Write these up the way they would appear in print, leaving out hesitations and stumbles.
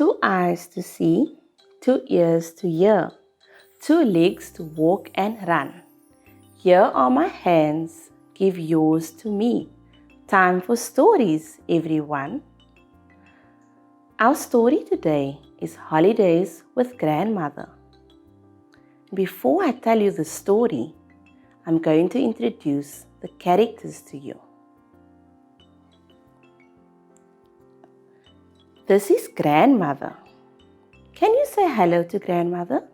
2 eyes to see, 2 ears to hear, 2 legs to walk and run. Here are my hands, give yours to me. Time for stories, everyone. Our story today is Holidays with Grandmother. Before I tell you the story, I'm going to introduce the characters to you. This is Grandmother. Can you say hello to Grandmother?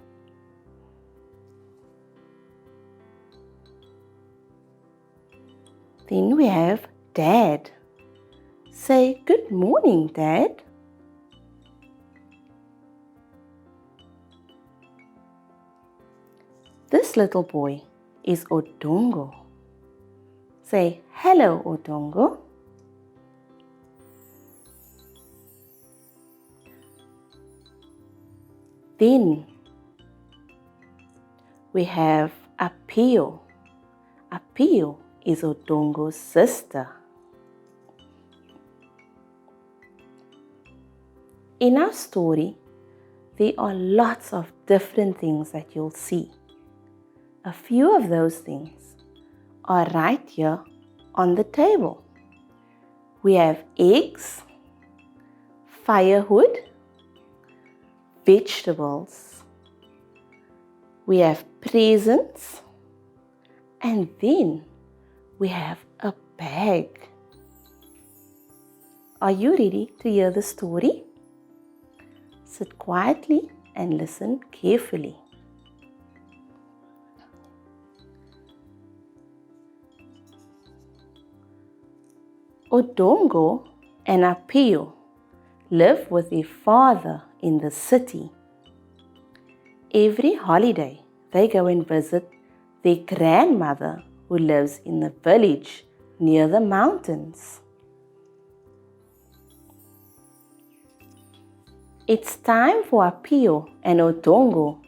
Then we have Dad. Say good morning, Dad. This little boy is Odongo. Say hello, Odongo. Then we have Apio. Apio is Odongo's sister. In our story, there are lots of different things that you'll see. A few of those things are right here on the table. We have eggs, firewood, vegetables, we have presents, and then we have a bag. Are you ready to hear the story? Sit quietly and listen carefully. Odongo and Apio live with their father in the city. Every holiday, they go and visit their grandmother who lives in the village near the mountains. It's time for Apio and Odongo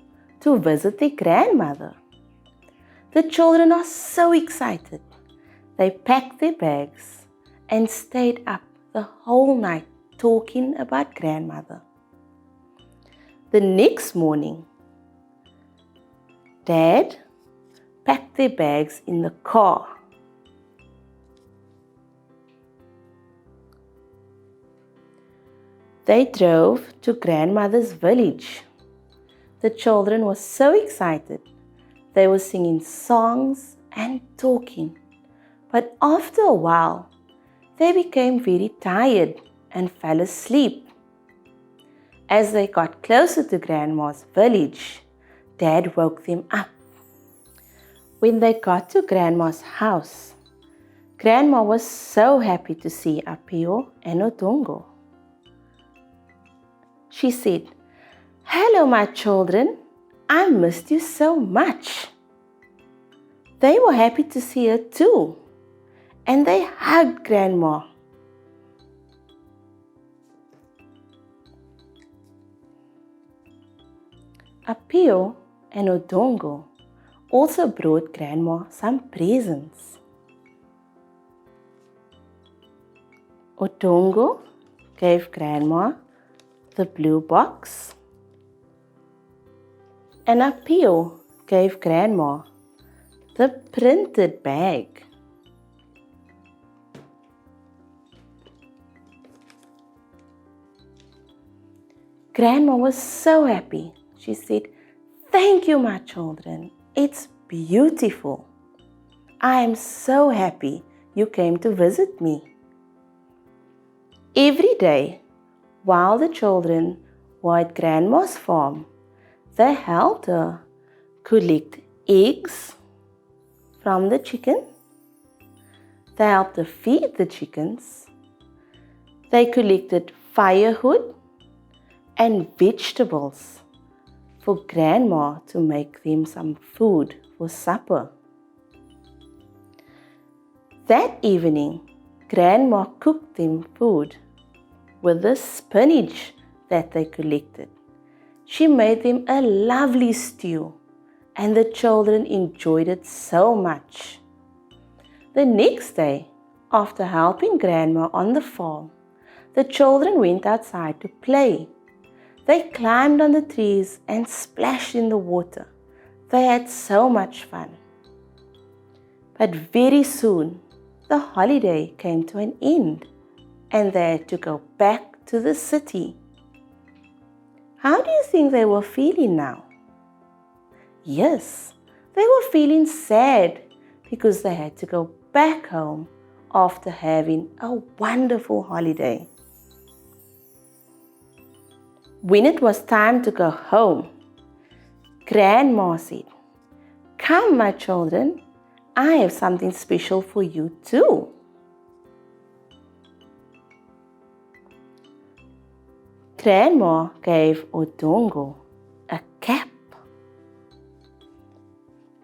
to visit their grandmother. The children are so excited. They packed their bags and stayed up the whole night talking about grandmother. The next morning, Dad packed their bags in the car. They drove to grandmother's village. The children were so excited. They were singing songs and talking. But after a while, they became very tired and fell asleep. As they got closer to Grandma's village, Dad woke them up. When they got to Grandma's house, Grandma was so happy to see Apio and Odongo. She said, "Hello, my children. I missed you so much." They were happy to see her too, and they hugged Grandma. Apio and Odongo also brought Grandma some presents. Odongo gave Grandma the blue box, and Apio gave Grandma the printed bag. Grandma was so happy. She said, "Thank you, my children. It's beautiful. I am so happy you came to visit me." Every day, while the children were at Grandma's farm, they helped her collect eggs from the chicken. They helped her feed the chickens. They collected firewood and vegetables for Grandma to make them some food for supper. That evening, Grandma cooked them food with the spinach that they collected. She made them a lovely stew, and the children enjoyed it so much. The next day, after helping Grandma on the farm, the children went outside to play. They climbed on the trees and splashed in the water. They had so much fun. But very soon, the holiday came to an end and they had to go back to the city. How do you think they were feeling now? Yes, they were feeling sad because they had to go back home after having a wonderful holiday. When it was time to go home, Grandma said, "Come, my children, I have something special for you too." Grandma gave Odongo a cap.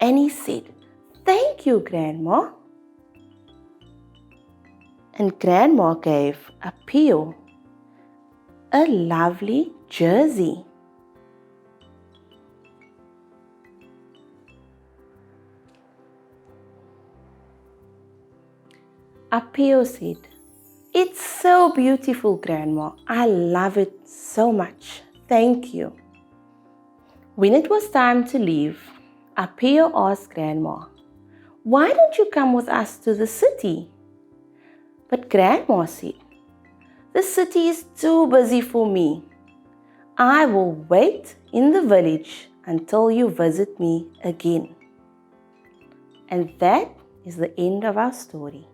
And he said, "Thank you, Grandma." And Grandma gave Apio a lovely jersey. Apio said, "It's so beautiful, Grandma. I love it so much. Thank you." When it was time to leave, Apio asked Grandma, "Why don't you come with us to the city?" But Grandma said, "The city is too busy for me. I will wait in the village until you visit me again." And that is the end of our story.